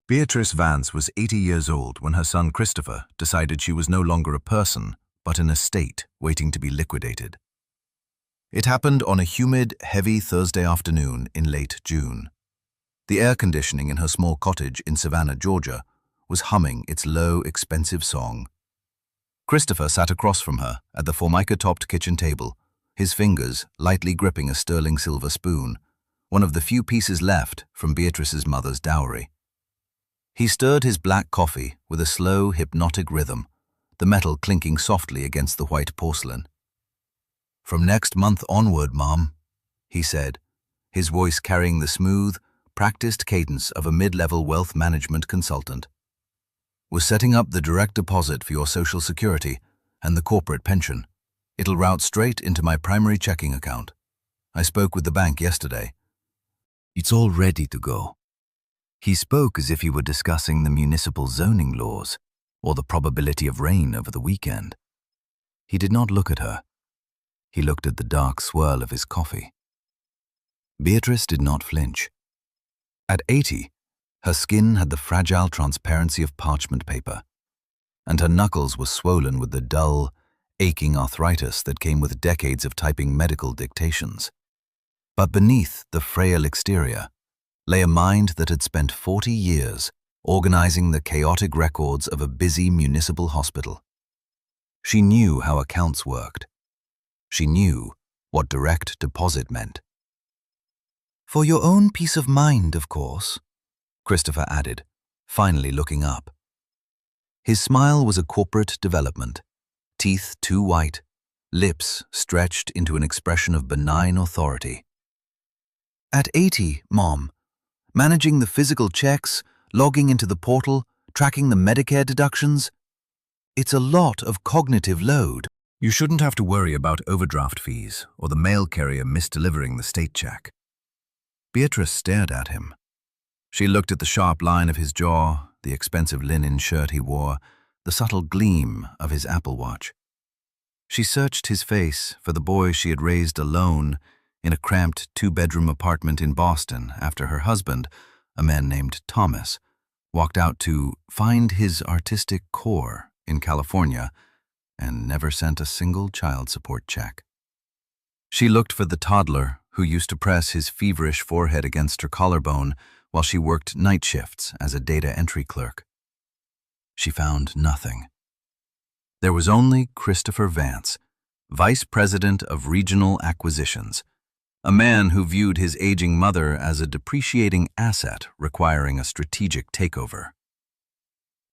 Beatrice Vance was 80 years old when her son Christopher decided she was no longer a person, but an estate waiting to be liquidated. It happened on a humid, heavy Thursday afternoon in late June. The air conditioning in her small cottage in Savannah, Georgia, was humming its low, expensive song. Christopher sat across from her at the formica-topped kitchen table, his fingers lightly gripping a sterling silver spoon, one of the few pieces left from Beatrice's mother's dowry. He stirred his black coffee with a slow, hypnotic rhythm, the metal clinking softly against the white porcelain. "From next month onward, Mom," he said, his voice carrying the smooth, practiced cadence of a mid-level wealth management consultant. "We're setting up the direct deposit for your Social Security and the corporate pension. It'll route straight into my primary checking account. I spoke with the bank yesterday. It's all ready to go." He spoke as if he were discussing the municipal zoning laws or the probability of rain over the weekend. He did not look at her. He looked at the dark swirl of his coffee. Beatrice did not flinch. At 80, her skin had the fragile transparency of parchment paper, and her knuckles were swollen with the dull, aching arthritis that came with decades of typing medical dictations. But beneath the frail exterior lay a mind that had spent 40 years organizing the chaotic records of a busy municipal hospital. She knew how accounts worked. She knew what direct deposit meant. "For your own peace of mind, of course," Christopher added, finally looking up. His smile was a corporate development, teeth too white, lips stretched into an expression of benign authority. "At 80, Mom, managing the physical checks, logging into the portal, tracking the Medicare deductions, it's a lot of cognitive load." "You shouldn't have to worry about overdraft fees or the mail carrier misdelivering the state check." Beatrice stared at him. She looked at the sharp line of his jaw, the expensive linen shirt he wore, the subtle gleam of his Apple Watch. She searched his face for the boy she had raised alone in a cramped two-bedroom apartment in Boston after her husband, a man named Thomas, walked out to find his artistic core in California and never sent a single child support check. She looked for the toddler who used to press his feverish forehead against her collarbone while she worked night shifts as a data entry clerk. She found nothing. There was only Christopher Vance, Vice President of Regional Acquisitions, a man who viewed his aging mother as a depreciating asset requiring a strategic takeover.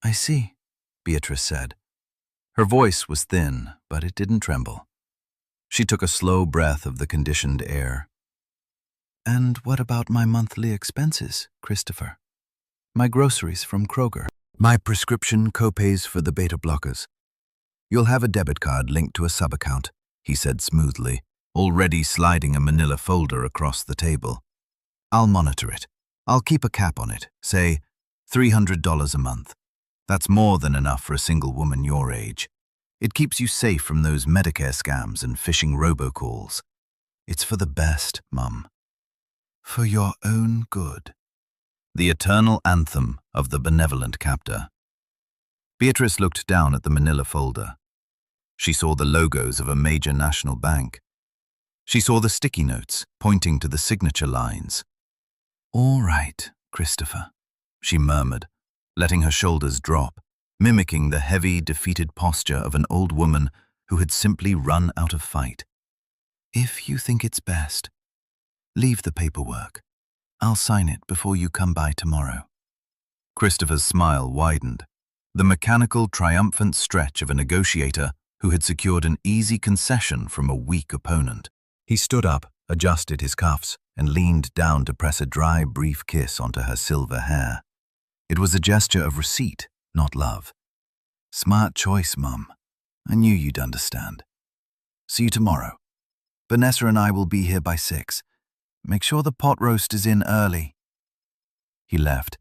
"I see," Beatrice said. Her voice was thin, but it didn't tremble. She took a slow breath of the conditioned air. "And what about my monthly expenses, Christopher? My groceries from Kroger. My prescription copays for the beta blockers. You'll have a debit card linked to a sub-account," he said smoothly, already sliding a manila folder across the table. "I'll monitor it. I'll keep a cap on it, say $300 a month. That's more than enough for a single woman your age. It keeps you safe from those Medicare scams and phishing robocalls. It's for the best, Mum. For your own good." The eternal anthem of the benevolent captor. Beatrice looked down at the manila folder. She saw the logos of a major national bank. She saw the sticky notes pointing to the signature lines. "All right, Christopher," she murmured, letting her shoulders drop, mimicking the heavy, defeated posture of an old woman who had simply run out of fight. "If you think it's best, leave the paperwork. I'll sign it before you come by tomorrow." Christopher's smile widened, the mechanical, triumphant stretch of a negotiator who had secured an easy concession from a weak opponent. He stood up, adjusted his cuffs, and leaned down to press a dry, brief kiss onto her silver hair. It was a gesture of receipt, not love. "Smart choice, Mum. I knew you'd understand. See you tomorrow. Vanessa and I will be here by 6. Make sure the pot roast is in early." He left.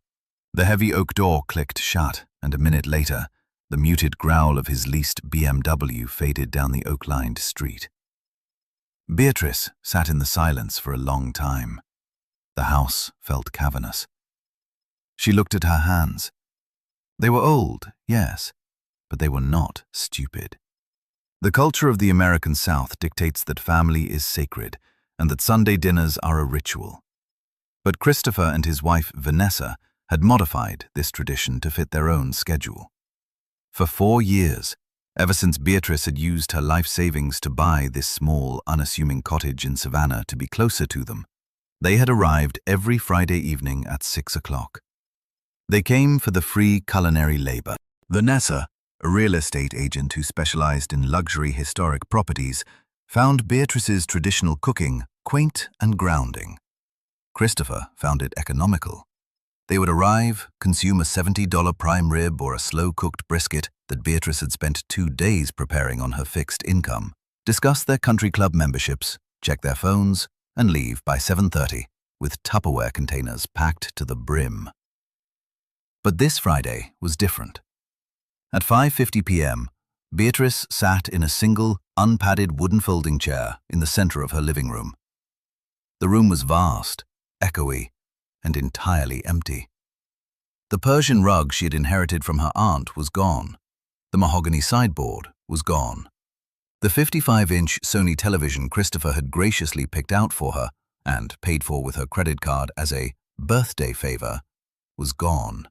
The heavy oak door clicked shut, and a minute later, the muted growl of his leased BMW faded down the oak-lined street. Beatrice sat in the silence for a long time. The house felt cavernous. She looked at her hands. They were old, yes, but they were not stupid. The culture of the American South dictates that family is sacred and that Sunday dinners are a ritual. But Christopher and his wife Vanessa had modified this tradition to fit their own schedule. For 4 years, ever since Beatrice had used her life savings to buy this small, unassuming cottage in Savannah to be closer to them, they had arrived every Friday evening at 6 o'clock. They came for the free culinary labor. Vanessa, a real estate agent who specialized in luxury historic properties, found Beatrice's traditional cooking quaint and grounding. Christopher found it economical. They would arrive, consume a $70 prime rib or a slow-cooked brisket that Beatrice had spent 2 days preparing on her fixed income, discuss their country club memberships, check their phones, and leave by 7:30 with Tupperware containers packed to the brim. But this Friday was different. At 5:50 p.m., Beatrice sat in a single, unpadded wooden folding chair in the center of her living room. The room was vast, echoey, and entirely empty. The Persian rug she had inherited from her aunt was gone. The mahogany sideboard was gone. The 55-inch Sony television Christopher had graciously picked out for her and paid for with her credit card as a birthday favor was gone.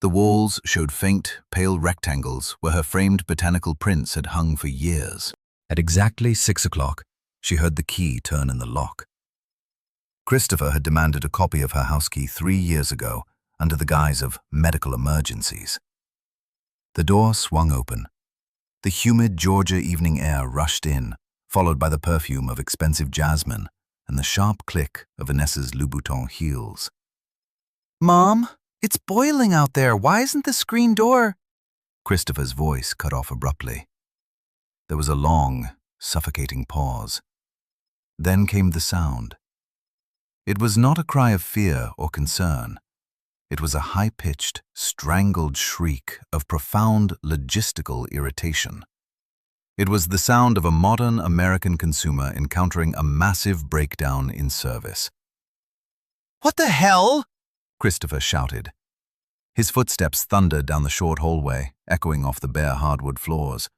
The walls showed faint, pale rectangles where her framed botanical prints had hung for years. At exactly 6 o'clock, she heard the key turn in the lock. Christopher had demanded a copy of her house key 3 years ago under the guise of medical emergencies. The door swung open. The humid Georgia evening air rushed in, followed by the perfume of expensive jasmine and the sharp click of Vanessa's Louboutin heels. "Mom, it's boiling out there. Why isn't the screen door?" Christopher's voice cut off abruptly. There was a long, suffocating pause. Then came the sound. It was not a cry of fear or concern. It was a high-pitched, strangled shriek of profound logistical irritation. It was the sound of a modern American consumer encountering a massive breakdown in service. "What the hell?" Christopher shouted. His footsteps thundered down the short hallway, echoing off the bare hardwood floors.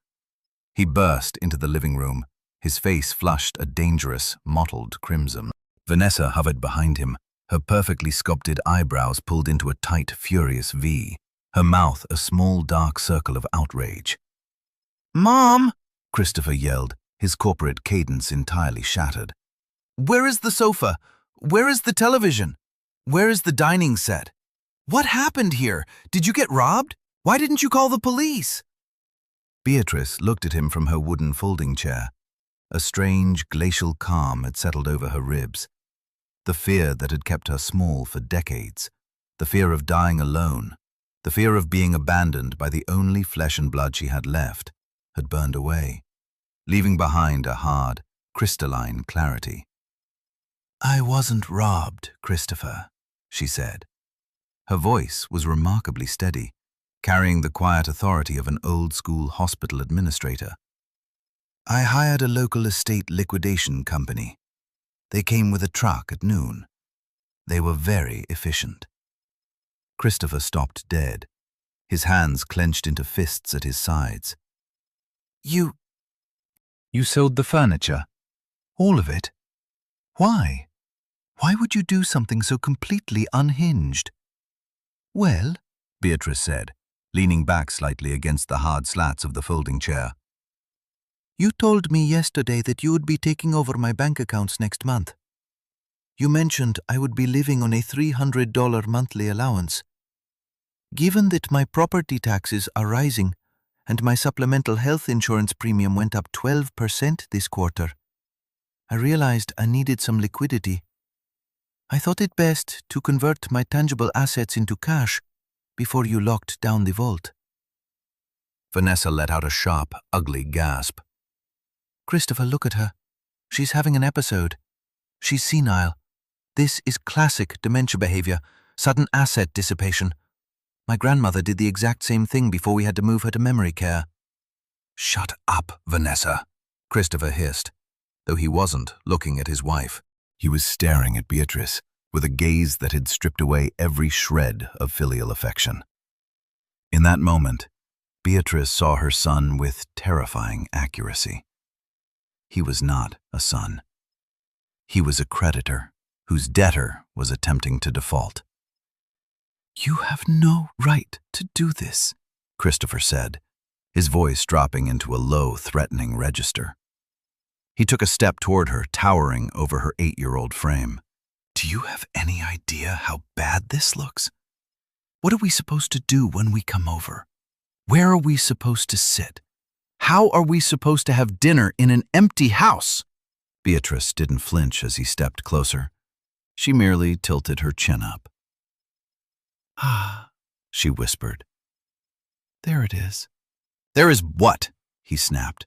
He burst into the living room, his face flushed a dangerous, mottled crimson. Vanessa hovered behind him, her perfectly sculpted eyebrows pulled into a tight, furious V, her mouth a small, dark circle of outrage. "Mom!" Christopher yelled, his corporate cadence entirely shattered. "Where is the sofa? Where is the television? Where is the dining set? What happened here? Did you get robbed? Why didn't you call the police?" Beatrice looked at him from her wooden folding chair. A strange, glacial calm had settled over her ribs. The fear that had kept her small for decades, the fear of dying alone, the fear of being abandoned by the only flesh and blood she had left, had burned away, leaving behind a hard, crystalline clarity. "I wasn't robbed, Christopher," she said. Her voice was remarkably steady, carrying the quiet authority of an old-school hospital administrator. "I hired a local estate liquidation company. They came with a truck at noon. They were very efficient." Christopher stopped dead, his hands clenched into fists at his sides. You sold the furniture? All of it? Why? Why would you do something so completely unhinged?" "Well," Beatrice said, leaning back slightly against the hard slats of the folding chair, "you told me yesterday that you would be taking over my bank accounts next month. You mentioned I would be living on a $300 monthly allowance. Given that my property taxes are rising and my supplemental health insurance premium went up 12% this quarter, I realized I needed some liquidity. I thought it best to convert my tangible assets into cash before you locked down the vault." Vanessa let out a sharp, ugly gasp. "Christopher, look at her. She's having an episode. She's senile. This is classic dementia behavior, sudden asset dissipation. My grandmother did the exact same thing before we had to move her to memory care." "Shut up, Vanessa," Christopher hissed, though he wasn't looking at his wife. He was staring at Beatrice, with a gaze that had stripped away every shred of filial affection. In that moment, Beatrice saw her son with terrifying accuracy. He was not a son. He was a creditor whose debtor was attempting to default. "You have no right to do this," Christopher said, his voice dropping into a low, threatening register. He took a step toward her, towering over her 8-year-old frame. "Do you have any idea how bad this looks? What are we supposed to do when we come over? Where are we supposed to sit? How are we supposed to have dinner in an empty house?" Beatrice didn't flinch as he stepped closer. She merely tilted her chin up. "Ah," she whispered. "There it is." "There is what?" he snapped.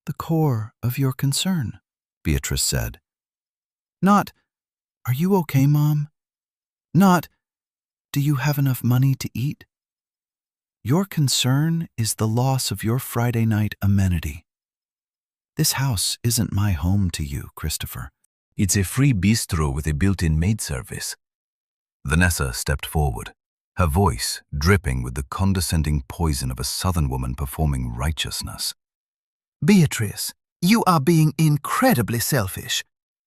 "The core of your concern," Beatrice said. "Not, 'Are you okay, Mom?' Not, 'Do you have enough money to eat?' Your concern is the loss of your Friday night amenity. This house isn't my home to you, Christopher. It's a free bistro with a built-in maid service." Vanessa stepped forward, her voice dripping with the condescending poison of a Southern woman performing righteousness. Beatrice, you are being incredibly selfish.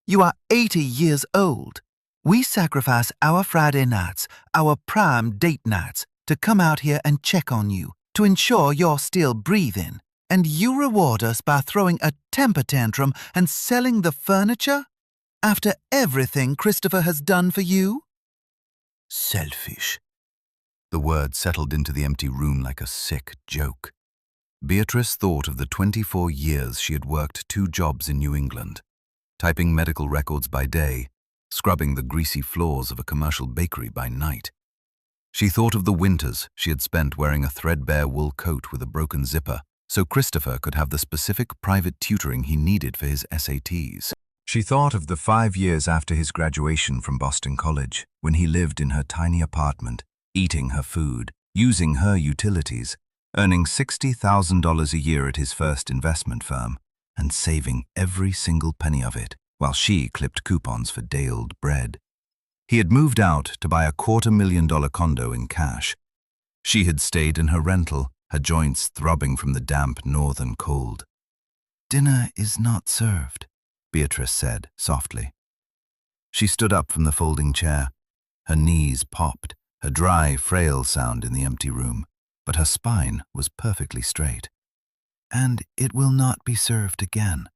You are 80 years old. We sacrifice our Friday nights, our prime date nights, to come out here and check on you, to ensure you're still breathing. And you reward us by throwing a temper tantrum and selling the furniture? After everything Christopher has done for you? Selfish. The word settled into the empty room like a sick joke. Beatrice thought of the 24 years she had worked 2 jobs in New England, typing medical records by day, scrubbing the greasy floors of a commercial bakery by night. She thought of the winters she had spent wearing a threadbare wool coat with a broken zipper, so Christopher could have the specific private tutoring he needed for his SATs. She thought of the 5 years after his graduation from Boston College, when he lived in her tiny apartment, eating her food, using her utilities, earning $60,000 a year at his first investment firm, and saving every single penny of it, while she clipped coupons for day-old bread. He had moved out to buy a $250,000 condo in cash. She had stayed in her rental, her joints throbbing from the damp northern cold. "Dinner is not served," Beatrice said softly. She stood up from the folding chair. Her knees popped, a dry, frail sound in the empty room, but her spine was perfectly straight. "And it will not be served again.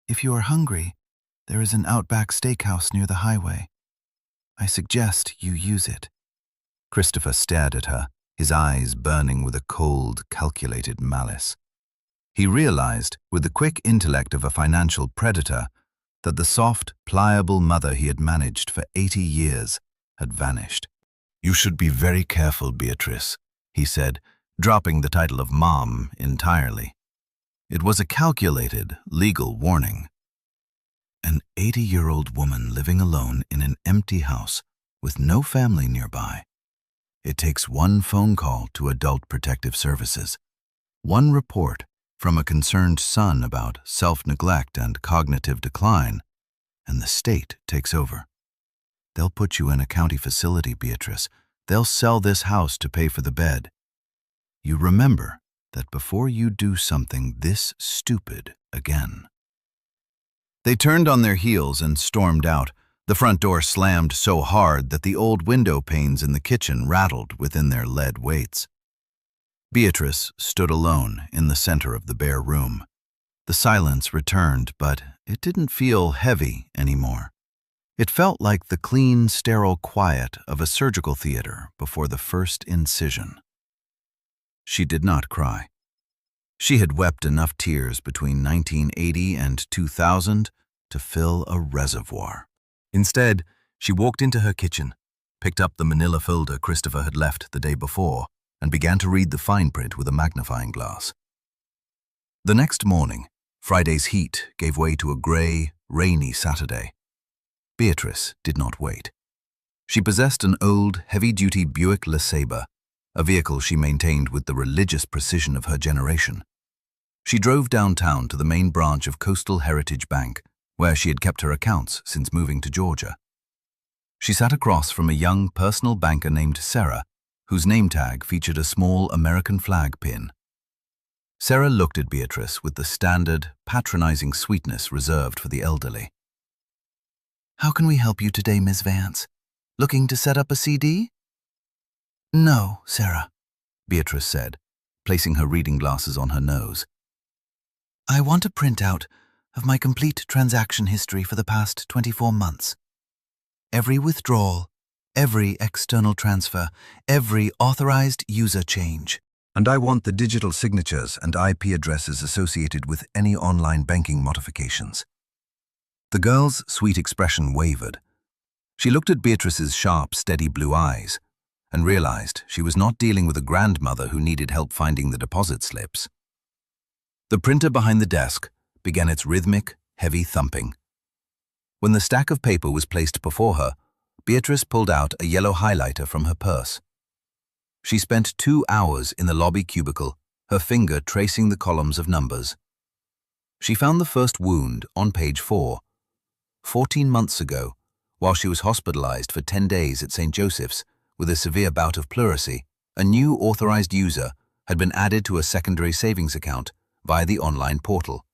If you are hungry, there is an Outback Steakhouse near the highway. I suggest you use it." Christopher stared at her, his eyes burning with a cold, calculated malice. He realized, with the quick intellect of a financial predator, that the soft, pliable mother he had managed for 80 years had vanished. "You should be very careful, Beatrice," he said, dropping the title of Mom entirely. It was a calculated, legal warning. An 80-year-old woman living alone in an empty house with no family nearby. It takes one phone call to Adult Protective Services, one report from a concerned son about self-neglect and cognitive decline, and the state takes over. They'll put you in a county facility, Beatrice. They'll sell this house to pay for the bed. You remember that before you do something this stupid again. They turned on their heels and stormed out. The front door slammed so hard that the old window panes in the kitchen rattled within their lead weights. Beatrice stood alone in the center of the bare room. The silence returned, but it didn't feel heavy anymore. It felt like the clean, sterile quiet of a surgical theater before the first incision. She did not cry. She had wept enough tears between 1980 and 2000 to fill a reservoir. Instead, she walked into her kitchen, picked up the manila folder Christopher had left the day before, and began to read the fine print with a magnifying glass. The next morning, Friday's heat gave way to a gray, rainy Saturday. Beatrice did not wait. She possessed an old, heavy-duty Buick LeSabre, a vehicle she maintained with the religious precision of her generation. She drove downtown to the main branch of Coastal Heritage Bank, where she had kept her accounts since moving to Georgia. She sat across from a young personal banker named Sarah, whose name tag featured a small American flag pin. Sarah looked at Beatrice with the standard, patronizing sweetness reserved for the elderly. "How can we help you today, Miss Vance? Looking to set up a CD?" "No, Sarah," Beatrice said, placing her reading glasses on her nose. "I want a printout of my complete transaction history for the past 24 months. Every withdrawal, every external transfer, every authorized user change." "And I want the digital signatures and IP addresses associated with any online banking modifications." The girl's sweet expression wavered. She looked at Beatrice's sharp, steady blue eyes and realized she was not dealing with a grandmother who needed help finding the deposit slips. The printer behind the desk began its rhythmic, heavy thumping. When the stack of paper was placed before her, Beatrice pulled out a yellow highlighter from her purse. She spent 2 hours in the lobby cubicle, her finger tracing the columns of numbers. She found the first wound on page 4. 14 months ago, while she was hospitalized for 10 days at St. Joseph's with a severe bout of pleurisy, a new authorized user had been added to a secondary savings account via the online portal.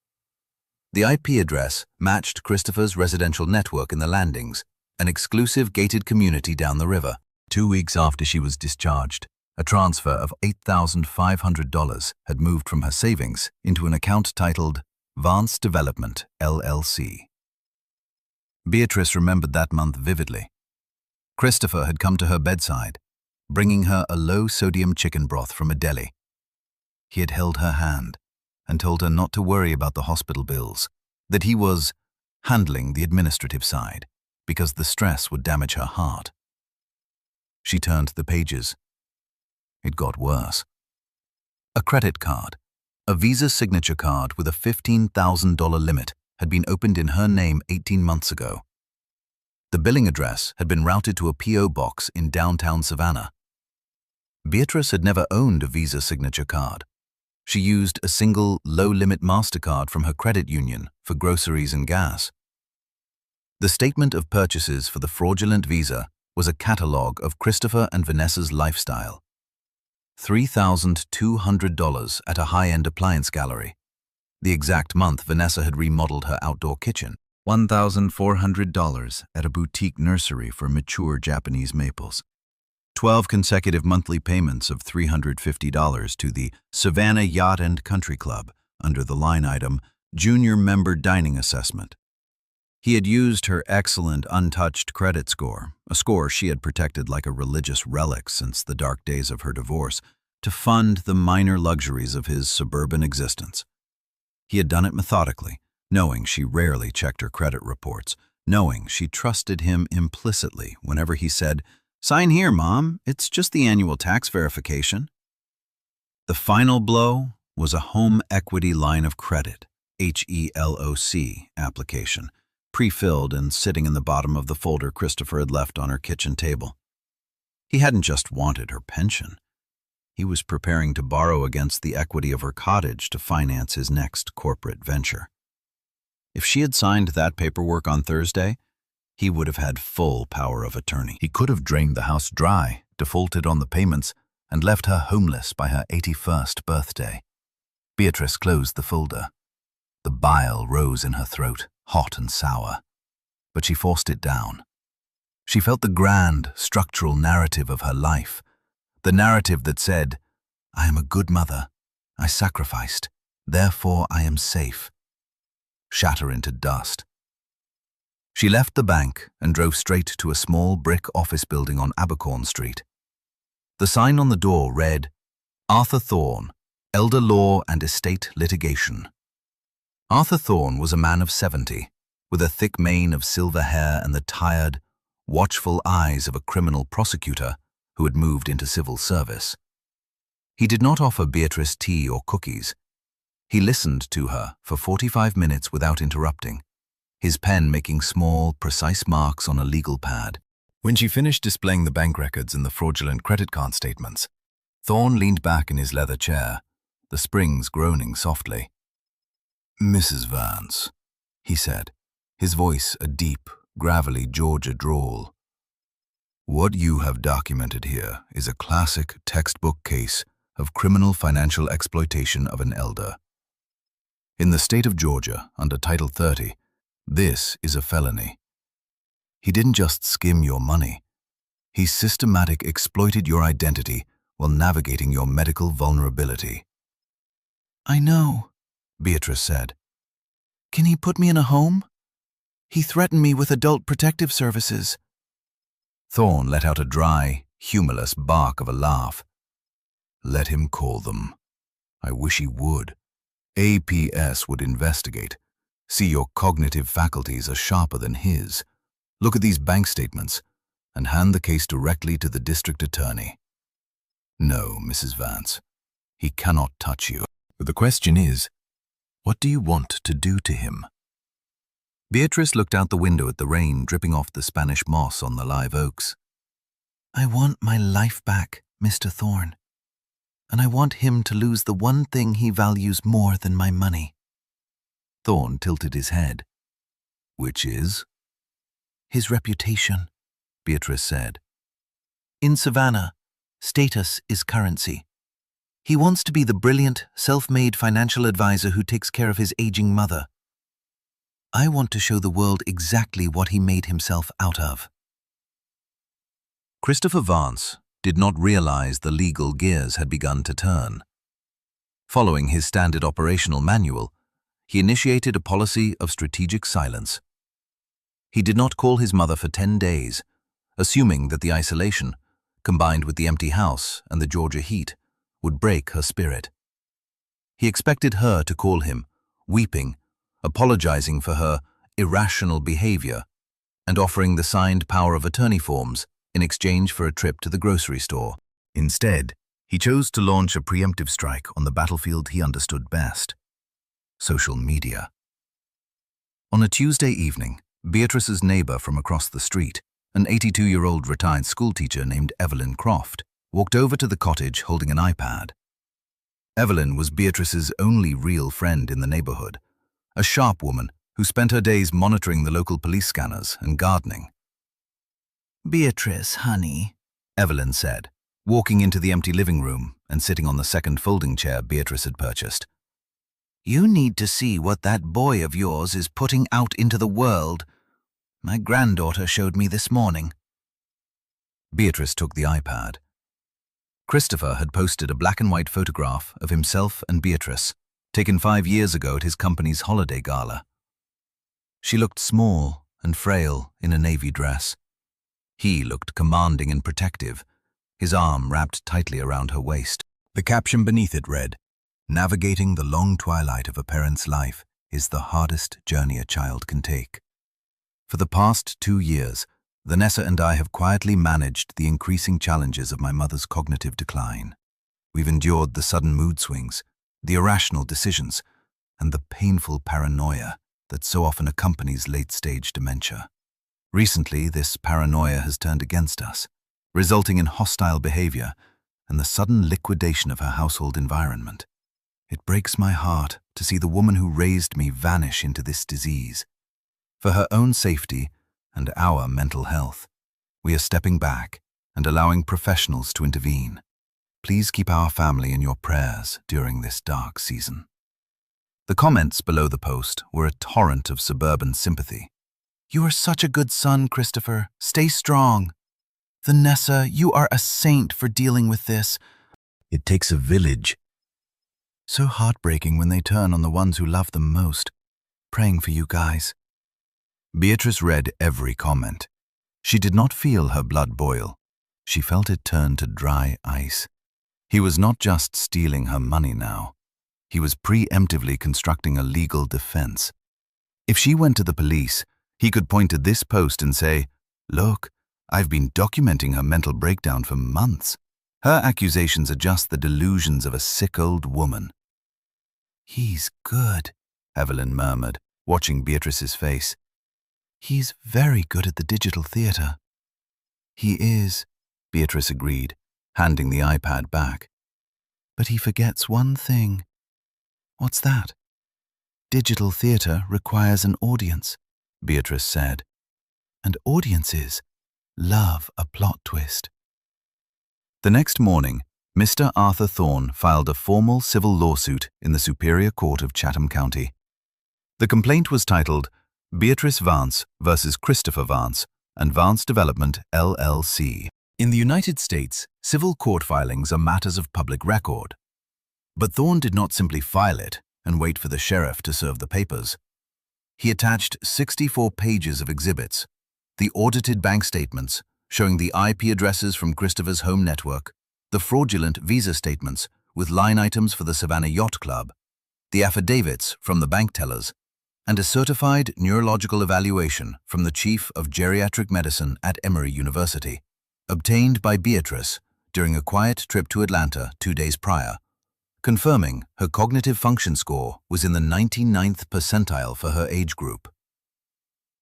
The IP address matched Christopher's residential network in the Landings, an exclusive gated community down the river. 2 weeks after she was discharged, a transfer of $8,500 had moved from her savings into an account titled Vance Development, LLC. Beatrice remembered that month vividly. Christopher had come to her bedside, bringing her a low-sodium chicken broth from a deli. He had held her hand and told her not to worry about the hospital bills, that he was handling the administrative side because the stress would damage her heart. She turned the pages. It got worse. A credit card, a Visa signature card with a $15,000 limit, had been opened in her name 18 months ago. The billing address had been routed to a P.O. box in downtown Savannah. Beatrice had never owned a Visa signature card. She used a single low-limit MasterCard from her credit union for groceries and gas. The statement of purchases for the fraudulent Visa was a catalog of Christopher and Vanessa's lifestyle. $3,200 at a high-end appliance gallery. The exact month Vanessa had remodeled her outdoor kitchen. $1,400 at a boutique nursery for mature Japanese maples. 12 consecutive monthly payments of $350 to the Savannah Yacht and Country Club under the line item Junior Member Dining Assessment. He had used her excellent untouched credit score, a score she had protected like a religious relic since the dark days of her divorce, to fund the minor luxuries of his suburban existence. He had done it methodically, knowing she rarely checked her credit reports, knowing she trusted him implicitly whenever he said, "Sign here, Mom, it's just the annual tax verification." The final blow was a home equity line of credit, HELOC, application, pre-filled and sitting in the bottom of the folder Christopher had left on her kitchen table. He hadn't just wanted her pension. He was preparing to borrow against the equity of her cottage to finance his next corporate venture. If she had signed that paperwork on Thursday, he would have had full power of attorney. He could have drained the house dry, defaulted on the payments, and left her homeless by her 81st birthday. Beatrice closed the folder. The bile rose in her throat, hot and sour, but she forced it down. She felt the grand, structural narrative of her life, the narrative that said, "I am a good mother, I sacrificed, therefore I am safe," shatter into dust. She left the bank and drove straight to a small brick office building on Abercorn Street. The sign on the door read, Arthur Thorne, Elder Law and Estate Litigation. Arthur Thorne was a man of 70, with a thick mane of silver hair and the tired, watchful eyes of a criminal prosecutor who had moved into civil service. He did not offer Beatrice tea or cookies. He listened to her for 45 minutes without interrupting, his pen making small, precise marks on a legal pad. When she finished displaying the bank records and the fraudulent credit card statements, Thorne leaned back in his leather chair, the springs groaning softly. "Mrs. Vance," he said, his voice a deep, gravelly Georgia drawl. What you have documented here is a classic textbook case of criminal financial exploitation of an elder. In the state of Georgia, under Title 30, this is a felony. He didn't just skim your money. He systematically exploited your identity while navigating your medical vulnerability. I know, Beatrice said. Can he put me in a home? He threatened me with adult protective services. Thorne let out a dry, humorless bark of a laugh. Let him call them. I wish he would. APS would investigate. See, your cognitive faculties are sharper than his. Look at these bank statements and hand the case directly to the district attorney. No, Mrs. Vance, he cannot touch you. The question is, what do you want to do to him? Beatrice looked out the window at the rain dripping off the Spanish moss on the live oaks. I want my life back, Mr. Thorne. And I want him to lose the one thing he values more than my money. Thorne tilted his head. Which is? His reputation, Beatrice said. In Savannah, status is currency. He wants to be the brilliant, self-made financial advisor who takes care of his aging mother. I want to show the world exactly what he made himself out of. Christopher Vance did not realize the legal gears had begun to turn. Following his standard operational manual, he initiated a policy of strategic silence. He did not call his mother for 10 days, assuming that the isolation, combined with the empty house and the Georgia heat, would break her spirit. He expected her to call him, weeping, apologizing for her irrational behavior, and offering the signed power of attorney forms in exchange for a trip to the grocery store. Instead, he chose to launch a preemptive strike on the battlefield he understood best: social media. On a Tuesday evening, Beatrice's neighbor from across the street, an 82-year-old retired schoolteacher named Evelyn Croft, walked over to the cottage holding an iPad. Evelyn was Beatrice's only real friend in the neighborhood, a sharp woman who spent her days monitoring the local police scanners and gardening. Beatrice, honey, Evelyn said, walking into the empty living room and sitting on the second folding chair Beatrice had purchased. You need to see what that boy of yours is putting out into the world. My granddaughter showed me this morning. Beatrice took the iPad. Christopher had posted a black and white photograph of himself and Beatrice, taken 5 years ago at his company's holiday gala. She looked small and frail in a navy dress. He looked commanding and protective, his arm wrapped tightly around her waist. The caption beneath it read, "Navigating the long twilight of a parent's life is the hardest journey a child can take. For the past 2 years, Vanessa and I have quietly managed the increasing challenges of my mother's cognitive decline. We've endured the sudden mood swings, the irrational decisions, and the painful paranoia that so often accompanies late-stage dementia. Recently, this paranoia has turned against us, resulting in hostile behavior and the sudden liquidation of her household environment. It breaks my heart to see the woman who raised me vanish into this disease. For her own safety and our mental health, we are stepping back and allowing professionals to intervene. Please keep our family in your prayers during this dark season." The comments below the post were a torrent of suburban sympathy. You are such a good son, Christopher. Stay strong. Vanessa, you are a saint for dealing with this. It takes a village. So heartbreaking when they turn on the ones who love them most. Praying for you guys. Beatrice read every comment. She did not feel her blood boil. She felt it turn to dry ice. He was not just stealing her money now. He was preemptively constructing a legal defense. If she went to the police, he could point to this post and say, "Look, I've been documenting her mental breakdown for months. Her accusations are just the delusions of a sick old woman." He's good, Evelyn murmured, watching Beatrice's face. He's very good at the digital theater. He is, Beatrice agreed, handing the iPad back. But he forgets one thing. What's that? Digital theater requires an audience, Beatrice said. And audiences Love a plot twist. The next morning, Mr. Arthur Thorne filed a formal civil lawsuit in the Superior Court of Chatham County. The complaint was titled Beatrice Vance versus Christopher Vance and Vance Development, LLC. In the United States, civil court filings are matters of public record. But Thorne did not simply file it and wait for the sheriff to serve the papers. He attached 64 pages of exhibits, the audited bank statements showing the IP addresses from Christopher's home network, the fraudulent visa statements with line items for the Savannah Yacht Club, the affidavits from the bank tellers, and a certified neurological evaluation from the chief of geriatric medicine at Emory University, obtained by Beatrice during a quiet trip to Atlanta 2 days prior, confirming her cognitive function score was in the 99th percentile for her age group.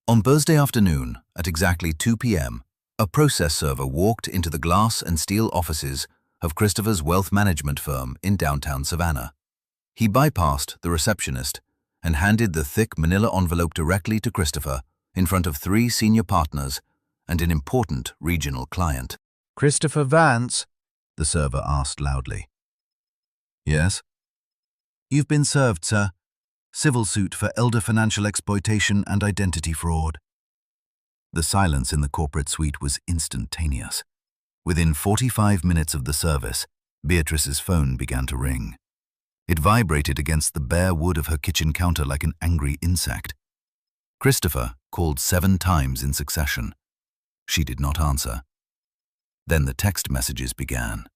On Thursday afternoon, at exactly 2 p.m., a process server walked into the glass and steel offices of Christopher's wealth management firm in downtown Savannah. He bypassed the receptionist and handed the thick manila envelope directly to Christopher in front of 3 senior partners and an important regional client. Christopher Vance? The server asked loudly. Yes? You've been served, sir. Civil suit for elder financial exploitation and identity fraud. The silence in the corporate suite was instantaneous. Within 45 minutes of the service, Beatrice's phone began to ring. It vibrated against the bare wood of her kitchen counter like an angry insect. Christopher called 7 times in succession. She did not answer. Then the text messages began.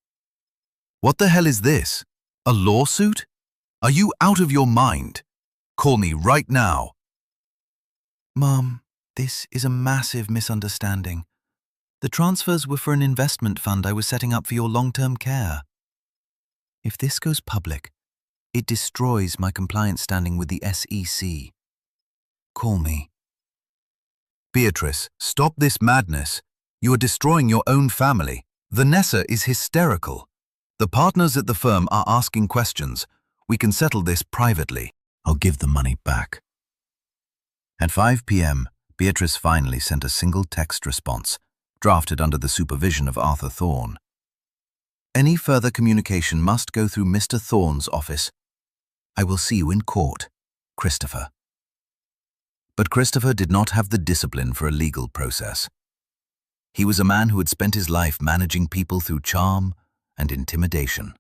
What the hell is this? A lawsuit? Are you out of your mind? Call me right now. Mom, this is a massive misunderstanding. The transfers were for an investment fund I was setting up for your long-term care. If this goes public, it destroys my compliance standing with the SEC. Call me. Beatrice, stop this madness. You are destroying your own family. Vanessa is hysterical. The partners at the firm are asking questions. We can settle this privately. I'll give the money back. At 5 p.m., Beatrice finally sent a single text response, drafted under the supervision of Arthur Thorne. Any further communication must go through Mr. Thorne's office. I will see you in court, Christopher. But Christopher did not have the discipline for a legal process. He was a man who had spent his life managing people through charm and intimidation.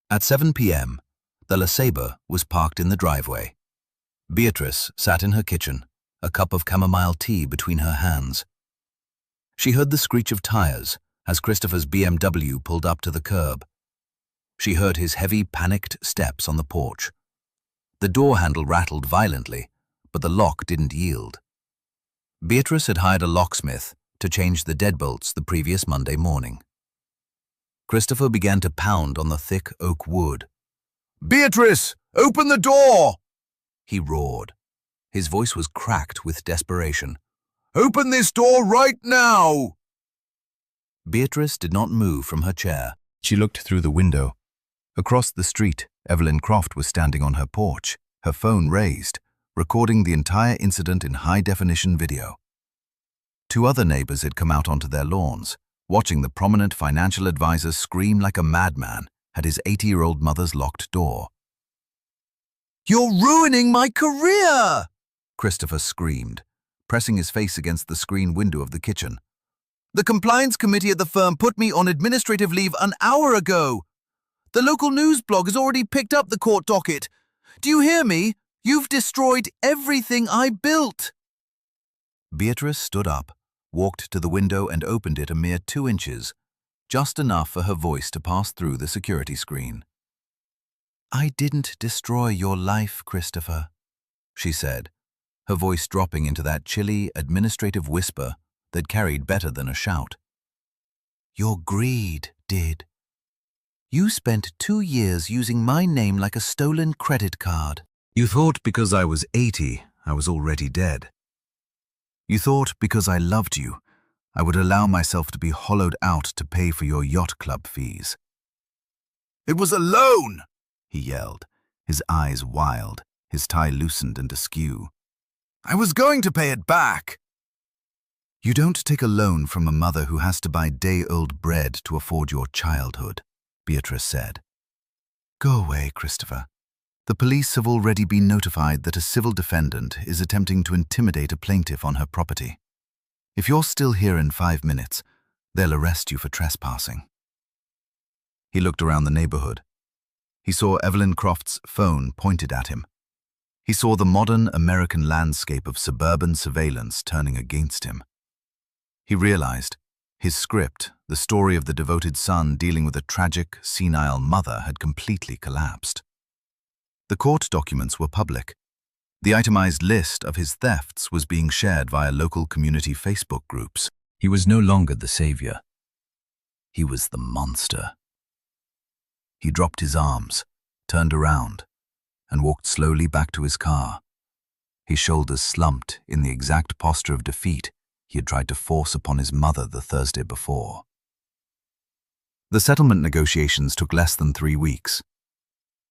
At 7 p.m., the LeSabre was parked in the driveway. Beatrice sat in her kitchen, a cup of chamomile tea between her hands. She heard the screech of tires as Christopher's BMW pulled up to the curb. She heard his heavy, panicked steps on the porch. The door handle rattled violently, but the lock didn't yield. Beatrice had hired a locksmith to change the deadbolts the previous Monday morning. Christopher began to pound on the thick oak wood. "Beatrice, open the door!" he roared. His voice was cracked with desperation. "Open this door right now!" Beatrice did not move from her chair. She looked through the window. Across the street, Evelyn Croft was standing on her porch, her phone raised, recording the entire incident in high-definition video. 2 other neighbors had come out onto their lawns, watching the prominent financial advisor scream like a madman at his 80-year-old mother's locked door. "You're ruining my career!" Christopher screamed, pressing his face against the screen window of the kitchen. "The compliance committee at the firm put me on administrative leave an hour ago. The local news blog has already picked up the court docket. Do you hear me? You've destroyed everything I built." Beatrice stood up, walked to the window and opened it a mere 2 inches, just enough for her voice to pass through the security screen. "I didn't destroy your life, Christopher," she said, her voice dropping into that chilly, administrative whisper that carried better than a shout. "Your greed did. You spent 2 years using my name like a stolen credit card. You thought because I was 80, I was already dead. You thought because I loved you, I would allow myself to be hollowed out to pay for your yacht club fees." "It was a loan!" he yelled, his eyes wild, his tie loosened and askew. "I was going to pay it back." You don't take a loan from a mother who has to buy day-old bread to afford your childhood, Beatrice said. Go away, Christopher. The police have already been notified that a civil defendant is attempting to intimidate a plaintiff on her property. If you're still here in 5 minutes, they'll arrest you for trespassing. He looked around the neighborhood. He saw Evelyn Croft's phone pointed at him. He saw the modern American landscape of suburban surveillance turning against him. He realized his script, the story of the devoted son dealing with a tragic, senile mother, had completely collapsed. The court documents were public. The itemized list of his thefts was being shared via local community Facebook groups. He was no longer the savior. He was the monster. He dropped his arms, turned around, and walked slowly back to his car. His shoulders slumped in the exact posture of defeat he had tried to force upon his mother the Thursday before. The settlement negotiations took less than 3 weeks.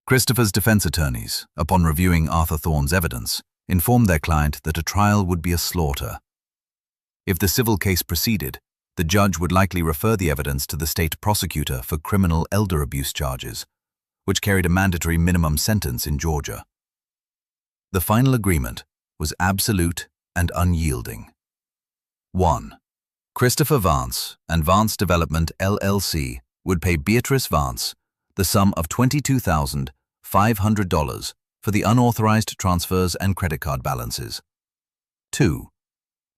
Christopher's defense attorneys, upon reviewing Arthur Thorne's evidence, informed their client that a trial would be a slaughter. If the civil case proceeded, the judge would likely refer the evidence to the state prosecutor for criminal elder abuse charges, which carried a mandatory minimum sentence in Georgia. The final agreement was absolute and unyielding. 1. Christopher Vance and Vance Development LLC would pay Beatrice Vance the sum of $22,500 for the unauthorized transfers and credit card balances. 2.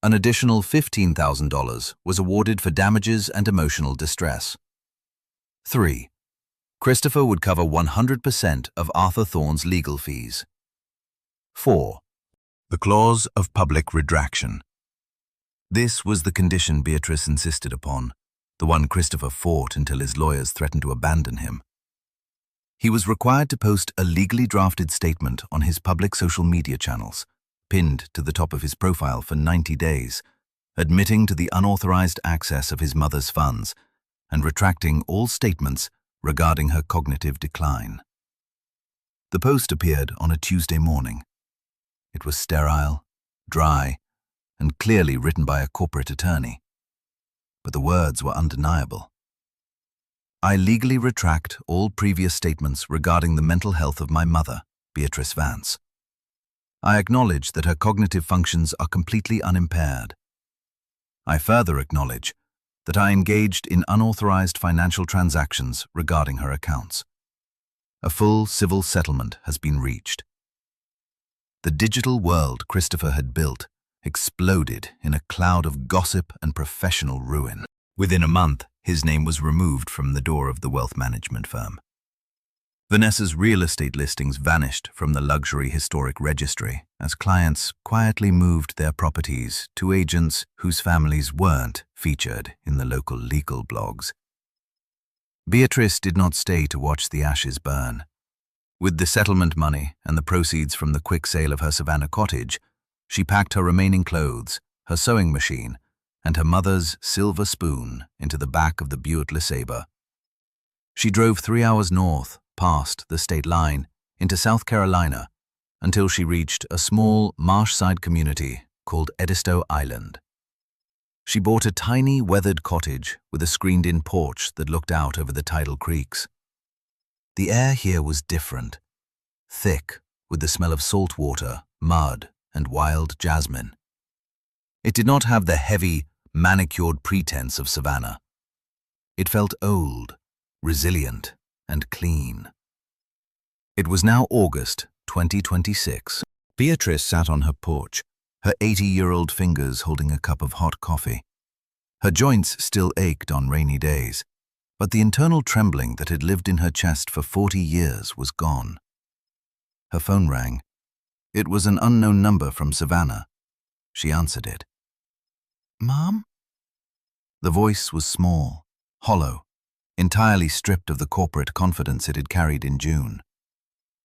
An additional $15,000 was awarded for damages and emotional distress. 3. Christopher would cover 100% of Arthur Thorne's legal fees. 4. The clause of public retraction. This was the condition Beatrice insisted upon, the one Christopher fought until his lawyers threatened to abandon him. He was required to post a legally drafted statement on his public social media channels, pinned to the top of his profile for 90 days, admitting to the unauthorized access of his mother's funds and retracting all statements regarding her cognitive decline. The post appeared on a Tuesday morning. It was sterile, dry, and clearly written by a corporate attorney. But the words were undeniable. I legally retract all previous statements regarding the mental health of my mother, Beatrice Vance. I acknowledge that her cognitive functions are completely unimpaired. I further acknowledge that I engaged in unauthorized financial transactions regarding her accounts. A full civil settlement has been reached. The digital world Christopher had built exploded in a cloud of gossip and professional ruin. Within a month, his name was removed from the door of the wealth management firm. Vanessa's real estate listings vanished from the luxury historic registry as clients quietly moved their properties to agents whose families weren't featured in the local legal blogs. Beatrice did not stay to watch the ashes burn. With the settlement money and the proceeds from the quick sale of her Savannah cottage, she packed her remaining clothes, her sewing machine, and her mother's silver spoon into the back of the Buick LeSabre. She drove 3 hours north, past the state line, into South Carolina, until she reached a small marsh-side community called Edisto Island. She bought a tiny, weathered cottage with a screened-in porch that looked out over the tidal creeks. The air here was different, thick with the smell of salt water, mud, and wild jasmine. It did not have the heavy, manicured pretense of Savannah. It felt old, resilient, and clean. It was now August 2026. Beatrice sat on her porch, her 80-year-old fingers holding a cup of hot coffee. Her joints still ached on rainy days, but the internal trembling that had lived in her chest for 40 years was gone. Her phone rang. It was an unknown number from Savannah. She answered it. "Mom?" The voice was small, hollow, entirely stripped of the corporate confidence it had carried in June.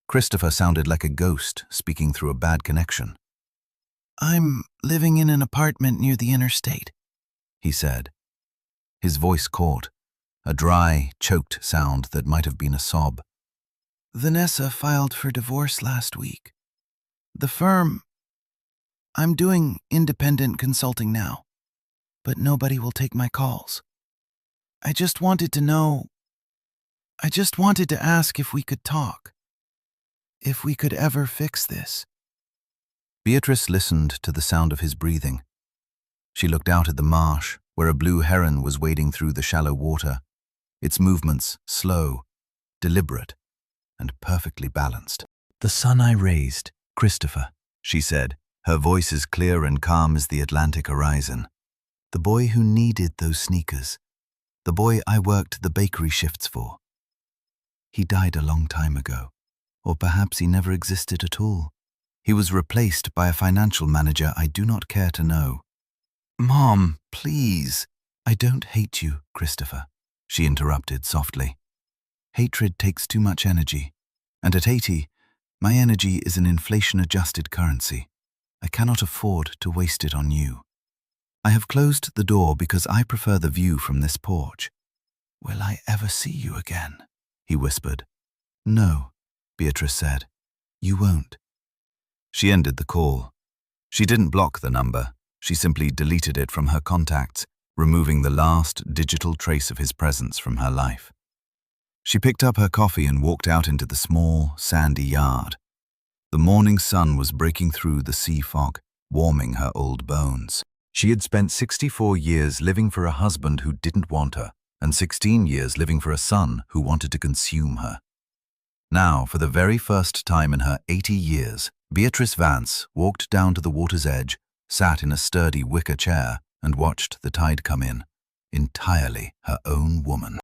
Christopher sounded like a ghost speaking through a bad connection. "I'm living in an apartment near the interstate," he said. His voice caught, a dry, choked sound that might have been a sob. "Vanessa filed for divorce last week. The firm... I'm doing independent consulting now. but nobody will take my calls. I just wanted to ask if we could talk. If we could ever fix this. Beatrice listened to the sound of his breathing. She looked out at the marsh, where a blue heron was wading through the shallow water, its movements slow, deliberate, and perfectly balanced. "The son I raised, Christopher," she said, her voice as clear and calm as the Atlantic horizon. "The boy who needed those sneakers. The boy I worked the bakery shifts for. He died a long time ago, or perhaps he never existed at all. He was replaced by a financial manager I do not care to know." "Mom, please." "I don't hate you, Christopher," she interrupted softly. "Hatred takes too much energy, and at 80, my energy is an inflation-adjusted currency. I cannot afford to waste it on you. I have closed the door because I prefer the view from this porch." "Will I ever see you again?" he whispered. "No," Beatrice said. "You won't." She ended the call. She didn't block the number. She simply deleted it from her contacts, removing the last digital trace of his presence from her life. She picked up her coffee and walked out into the small, sandy yard. The morning sun was breaking through the sea fog, warming her old bones. She had spent 64 years living for a husband who didn't want her, and 16 years living for a son who wanted to consume her. Now, for the very first time in her 80 years, Beatrice Vance walked down to the water's edge, sat in a sturdy wicker chair, and watched the tide come in, entirely her own woman.